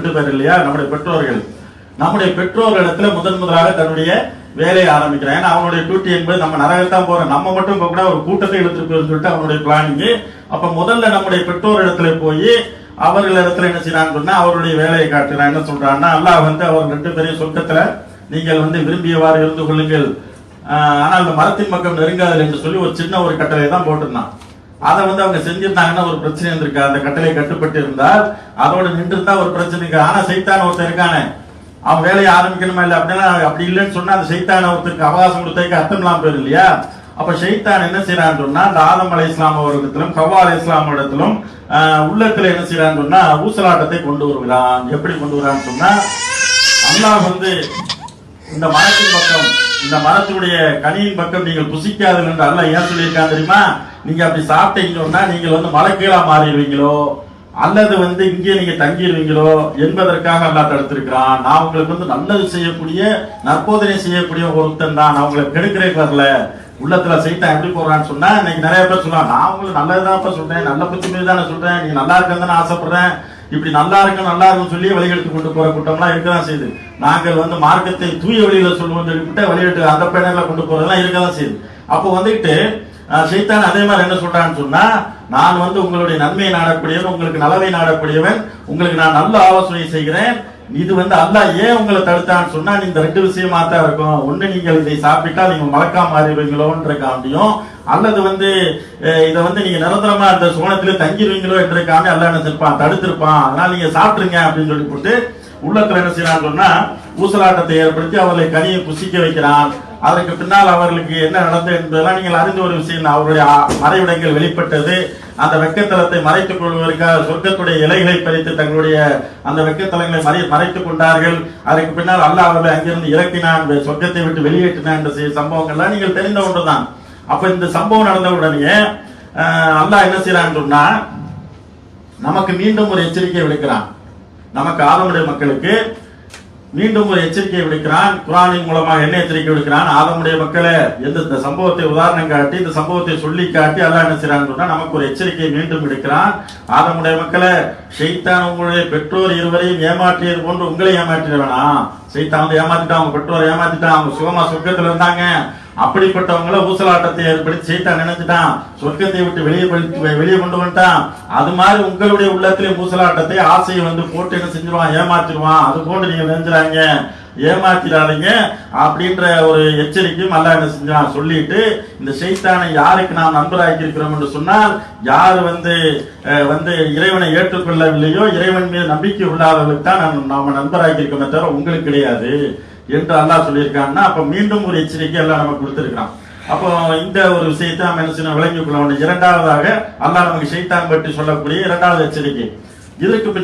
2 பேர் இல்லையா, நம்முடைய பெற்றோர்கள். நம்முடைய பெற்றோர்களிடத்துல முதலாக தன்னுடைய வேலையை ஆரம்பிக்கிறான். ஏன்னா அவனுடைய டியூட்டி என்பது நம்ம நரகத்தான் போறோம், நம்ம மட்டும் போக கூட ஒரு கூட்டத்தை இழுத்துட்டு போயிருந்து சொல்லிட்டு அவனுடைய பிளானிங். அப்ப முதல்ல நம்முடைய பெற்றோரிடத்துல போய் அவர்களிடத்துல என்ன செய்யறான்னு சொன்னா அவருடைய வேலையை காட்டுறான். என்ன சொல்றான்னா, அல்லாஹ் அவர் 2 பேரையும் சொர்க்கத்துல நீங்கள் விரும்பியவாறு இருந்து கொள்ளுங்கள், ஆனால் அந்த மரத்தின் பக்கம் நெருங்காதல் என்று சொல்லி ஒரு சின்ன ஒரு கட்டளை தான் போட்டிருந்தான். அதை அவங்க செஞ்சிருந்தாங்கன்னா ஒரு பிரச்சனை இருந்திருக்கு. அந்த கட்டளை கட்டுப்பட்டு இருந்தால் அதோட நின்று இருந்தா ஒரு பிரச்சனை இருக்கு. ஆனா சைத்தான் ஒருத்தர் இருக்கானே, அவன் வேலையை ஆரம்பிக்கணுமா இல்ல அப்படின்னா, அப்படி இல்லைன்னு சொன்னா அந்த சைத்தான ஒருத்தருக்கு அவகாசம் கொடுத்ததுக்கு அர்த்தம் இல்லாம போயிரு இல்லையா. அப்ப ஷைத்தான் என்ன செய்யறான்னு சொன்னா, இந்த ஆதம் அலைஹிஸ்ஸலாம் அவர்களிடத்திலும் ஹவ்வா அலைஹிஸ்ஸலாம் இடத்திலும் உள்ளத்துல என்ன செய்யறான்னு சொன்னா ஊசலாட்டத்தை கொண்டு வருகிறான். எப்படி கொண்டு வரான்னு சொன்னா, அல்லாஹ் இந்த மரத்தின் பக்கம், இந்த மரத்தினுடைய கனியின் பக்கம் நீங்கள் புசிக்காதீர்கள் என்று அல்லாஹ் ஏன் சொல்லியிருக்கான் தெரியுமா? நீங்க அப்படி சாப்பிட்டீங்கன்னா நீங்கள் மலக்கீழா மாறிடுவீங்களோ அல்லது இங்கே நீங்க தங்கிடுவீங்களோ என்பதற்காக அல்லாஹ் தடுத்திருக்கிறான். நான் உங்களுக்கு நல்லது செய்யக்கூடிய நற்போதனை செய்யக்கூடிய ஒருத்தன் தான், நான் உங்களை கெடுக்கிறே வரல. உள்ளத்துல சைத்தான் எப்படி போறான்னு சொன்னா, இன்னைக்கு நிறைய பேர் சொல்லுவாங்க, நான் உங்களுக்கு நல்லதுதான் சொல்றேன், நல்ல பத்தி மீது தானே சொல்றேன், நீங்க நல்லா இருக்கன்னு ஆசைப்படுறேன், இப்படி நல்லா இருக்கும் சொல்லி வழிகெடுத்து கொண்டு போற கூட்டம்லாம் இருக்கதான் செய்யுது. நாங்கள் மார்க்கத்தை தூய வழியில சொல்லுவோம் சொல்லிவிட்டு வழிகெட்டு அந்த பயணங்களை கொண்டு போறதெல்லாம் இருக்கதான் செய்யுது. அப்போ சைத்தான் அதே மாதிரி என்ன சொல்றான்னு சொன்னா, நான் உங்களுடைய நன்மையை நாடக்கூடியவன், உங்களுக்கு நலவை நாடக்கூடியவன், உங்களுக்கு நான் நல்ல ஆலோசனை செய்கிறேன். இது அல்லாஹ் ஏன் உங்களை தடுத்தான்னு சொன்னா, இந்த 2 விஷயமா தான் இருக்கும். ஒண்ணு, நீங்கள் இதை சாப்பிட்டா நீங்க மலக்கா மாறிடுவீங்களோன்ற காண்டியும், அல்லது இதை நீங்க நிரந்தரமா அந்த சோனத்திலே தங்கிடுவீங்களோ என்ற காண்டி அல்லாஹ் என்ன செஞ்சிருப்பான், தடுத்திருப்பான். அதனால நீங்க சாப்பிட்டுருங்க அப்படின்னு சொல்லி போட்டு உள்ளத்துல என்ன செய்யறான்னு சொன்னா ஊசலாட்டத்தை ஏற்படுத்தி அவர்களை கனியை புசிக்க வைக்கிறான். அதற்கு பின்னால் அவர்களுக்கு என்ன நடந்தது என்பதெல்லாம் நீங்கள் அறிந்த ஒரு விஷயம். அவருடைய மறைவிடங்கள் வெளிப்பட்டது. அந்த வெக்கத்தலத்தை மறைத்துக் கொள்வதற்காக சொர்க்கத்துடைய இலைகளை பறித்து தங்களுடைய அந்த வெக்கத்தலங்களை மறைத்துக் கொண்டார்கள். அதற்கு பின்னால் அல்லாஹ் அவர்களை அங்கிருந்து இறக்கினான், சொர்க்கத்தை விட்டு வெளியேற்றினான் என்ற சம்பவங்கள்லாம் நீங்கள் தெரிந்த ஒன்றுதான். அப்ப இந்த சம்பவம் நடந்த உடனே அல்லாஹ் என்ன செய்யறான்னு சொன்னா, நமக்கு மீண்டும் ஒரு எச்சரிக்கை விடுக்கிறான். நமக்கு ஆதமுடைய மக்களுக்கு மீண்டும் ஒரு எச்சரிக்கை விடுக்கிறான். குர்ஆனின் மூலமாக என்ன எச்சரிக்கை விடுக்கிறான்? ஆதமுடைய மக்களை இந்த சம்பவத்தை உதாரணம் காட்டி, இந்த சம்பவத்தை சொல்லி காட்டி அல்லாஹ் என்ன செய்யறான்னு சொன்னா நமக்கு ஒரு எச்சரிக்கையை மீண்டும் விடுக்கிறான். ஆதமுடைய மக்களை, ஷைத்தான் உங்களுடைய பெற்றோர் இருவரையும் ஏமாற்றியது போன்று உங்களை ஏமாற்றிட வேணாம். சைத்தான் ஏமாத்திட்டான், அவங்க பெற்றோரை ஏமாத்திட்டான், அவங்க சுகமா சொர்க்கத்துல இருந்தாங்க. அப்படிப்பட்டவங்கள ஊசலாட்டத்தை ஏற்படுத்தி சைத்தான் நினைச்சிட்டான், சொர்க்கத்தை விட்டு வெளியே கொண்டு வந்துட்டான். அது மாதிரி உங்களுடைய உள்ளத்திலே ஊசலாட்டத்தை ஆசையை போட்டு என்ன செஞ்சிருவான், ஏமாத்திடுவான். அது போன்று நீங்க நினைஞ்சிடாங்க, ஏமாத்திடாதீங்க அப்படின்ற ஒரு எச்சரிக்கையும் அல்லாஹ் என்ன செஞ்சான் சொல்லிட்டு, இந்த ஷைத்தானை யாருக்கு நாம் நண்பராக்கி இருக்கிறோம் என்று சொன்னால், யாரு இறைவனை ஏற்றுக்கொள்ளவில்லையோ, இறைவன் மீது நம்பிக்கை உள்ளாதவர்களுக்கு தான் நாம நண்பராக்கி இருக்கோமே தவிர உங்களுக்கு கிடையாது என்று அல்லாஹ் சொல்லியிருக்காங்கன்னா, அப்ப மீண்டும் ஒரு எச்சரிக்கை எல்லாம் நமக்கு கொடுத்திருக்கான். அப்போ இந்த ஒரு விஷயத்தை நாம் என்ன செய்யணும், விளங்கிக் கொள்ள வேண்டும். இரண்டாவதாக அல்லாஹ் நமக்கு ஷைத்தான் பற்றி சொல்லக்கூடிய 2வது எச்சரிக்கை. இதற்கு பின்னால்